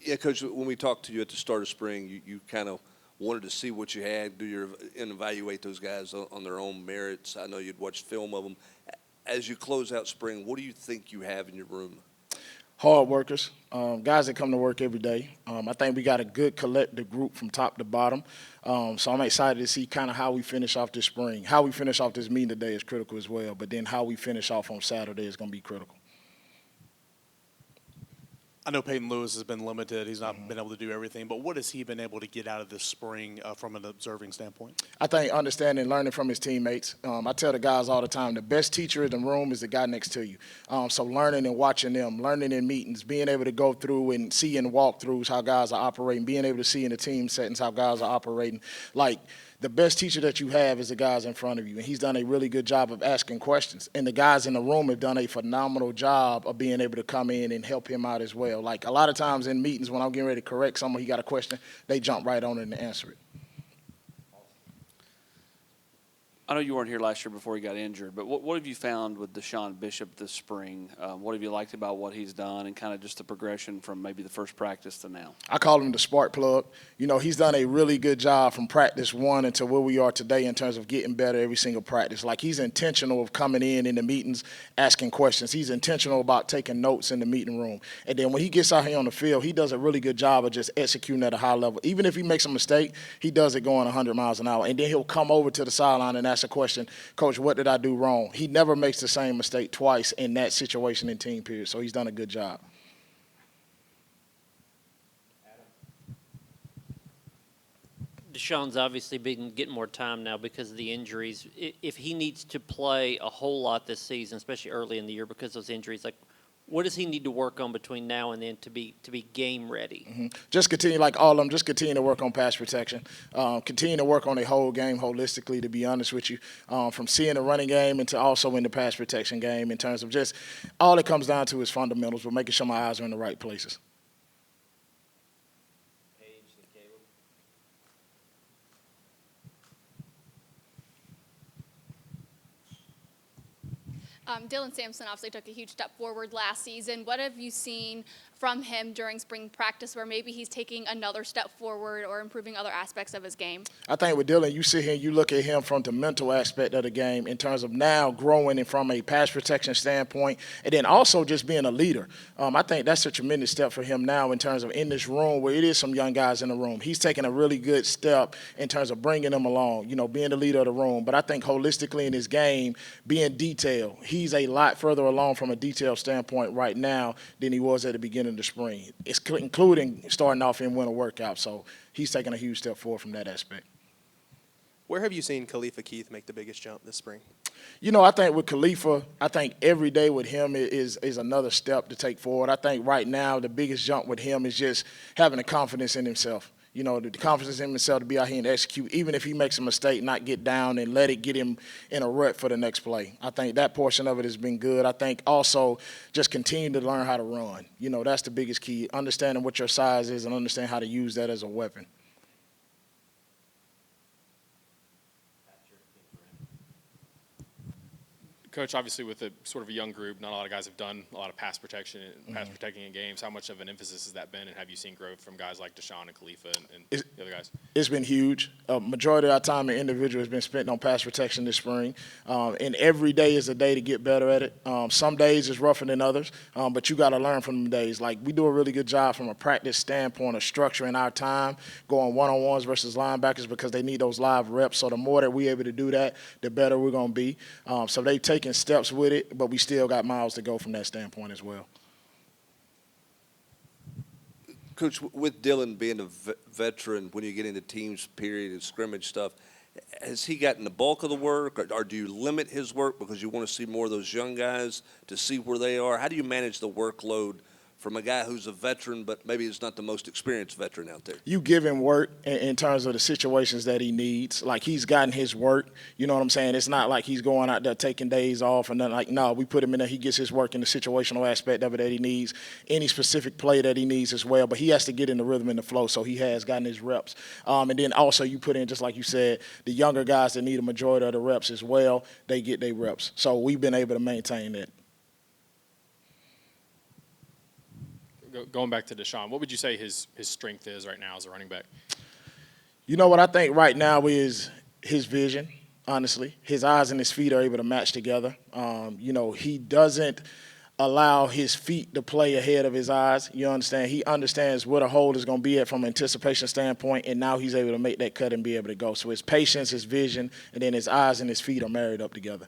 Yeah, Coach, when we talked to you at the start of spring, you kind of wanted to see what you had, and evaluate those guys on their own merits. I know you'd watched film of them. As you close out spring, what do you think you have in your room? Hard workers, guys that come to work every day. I think we got a good collective group from top to bottom. So I'm excited to see kind of how we finish off this spring. How we finish off this meeting today is critical as well, but then how we finish off on Saturday is going to be critical. I know Peyton Lewis has been limited. He's not been able to do everything. But what has he been able to get out of this spring from an observing standpoint? I think understanding and learning from his teammates. I tell the guys all the time, the best teacher in the room is the guy next to you. So learning and watching them, learning in meetings, being able to go through and see in walkthroughs how guys are operating, being able to see in the team settings how guys are operating. Like, the best teacher that you have is the guys in front of you, and he's done a really good job of asking questions. And the guys in the room have done a phenomenal job of being able to come in and help him out as well. Like, a lot of times in meetings when I'm getting ready to correct someone, he got a question, they jump right on it and answer it. I know you weren't here last year before he got injured, but what have you found with Deshaun Bishop this spring? What have you liked about what he's done and kind of just the progression from maybe the first practice to now? I call him the spark plug. You know, he's done a really good job from practice one until where we are today in terms of getting better every single practice. Like, he's intentional of coming in the meetings, asking questions. He's intentional about taking notes in the meeting room. And then when he gets out here on the field, he does a really good job of just executing at a high level. Even if he makes a mistake, he does it going 100 miles an hour. And then he'll come over to the sideline and ask a question, Coach, what did I do wrong? He never makes the same mistake twice in that situation in team period, so he's done a good job. Deshaun's obviously been getting more time now because of the injuries. If he needs to play a whole lot this season, especially early in the year because of those injuries, like, what does he need to work on between now and then to be game ready? Just continue, like all of them, just continue to work on pass protection. Continue to work on a whole game holistically, to be honest with you, from seeing the running game into also in the pass protection game in terms of just all it comes down to is fundamentals, but making sure my eyes are in the right places. Dylan Sampson obviously took a huge step forward last season. What have you seen from him during spring practice where maybe he's taking another step forward or improving other aspects of his game? I think with Dylan, you sit here and you look at him from the mental aspect of the game in terms of now growing and from a pass protection standpoint, and then also just being a leader. I think that's a tremendous step for him now in terms of in this room where it is some young guys in the room. He's taking a really good step in terms of bringing them along, you know, being the leader of the room. But I think holistically in his game, being detailed, he's a lot further along from a detail standpoint right now than he was at the beginning of the spring. It's including starting off in winter workout. So he's taking a huge step forward from that aspect. Where have you seen Khalifa Keith make the biggest jump this spring? You know, I think with Khalifa, I think every day with him is another step to take forward. I think right now the biggest jump with him is just having the confidence in himself. You know, the confidence in himself to be out here and execute, even if he makes a mistake, not get down and let it get him in a rut for the next play. I think that portion of it has been good. I think also just continue to learn how to run. You know, that's the biggest key, understanding what your size is and understand how to use that as a weapon. Coach, obviously with a sort of a young group, not a lot of guys have done a lot of pass protection, pass protecting in games. How much of an emphasis has that been, and have you seen growth from guys like Deshaun and Khalifa and the other guys? It's been huge. Majority of our time in individual has been spent on pass protection this spring, and every day is a day to get better at it. Some days is rougher than others, but you got to learn from them days. Like, we do a really good job from a practice standpoint of structuring our time, going one-on-ones versus linebackers because they need those live reps. So the more that we're able to do that, the better we're going to be. So they've taken steps with it, but we still got miles to go from that standpoint as well. Coach, with Dylan being a veteran, when you get into teams, period, and scrimmage stuff, has he gotten the bulk of the work, or do you limit his work because you want to see more of those young guys to see where they are? How do you manage the workload from a guy who's a veteran, but maybe is not the most experienced veteran out there? You give him work in terms of the situations that he needs. Like, he's gotten his work. You know what I'm saying? It's not like he's going out there taking days off and nothing. Like, no, we put him in there. He gets his work in the situational aspect of it that he needs, any specific play that he needs as well. But he has to get in the rhythm and the flow, so he has gotten his reps. And then also you put in, just like you said, the younger guys that need a majority of the reps as well, they get their reps. So we've been able to maintain that. Going back to Deshaun, what would you say his strength is right now as a running back? You know what I think right now is his vision, honestly. His eyes and his feet are able to match together. He doesn't allow his feet to play ahead of his eyes. You understand? He understands where the hole is going to be at from an anticipation standpoint, and now he's able to make that cut and be able to go. So his patience, his vision, and then his eyes and his feet are married up together.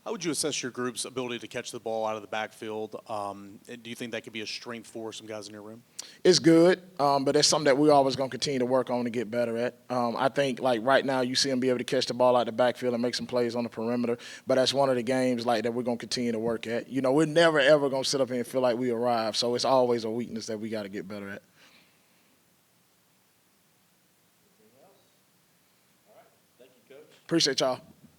How would you assess your group's ability to catch the ball out of the backfield? Do you think that could be a strength for some guys in your room? It's good, but it's something that we're always going to continue to work on to get better at. I think, like, right now you see him be able to catch the ball out the backfield and make some plays on the perimeter, but that's one of the games, like, that we're going to continue to work at. We're never, ever going to sit up here and feel like we arrived, so it's always a weakness that we got to get better at. Appreciate y'all.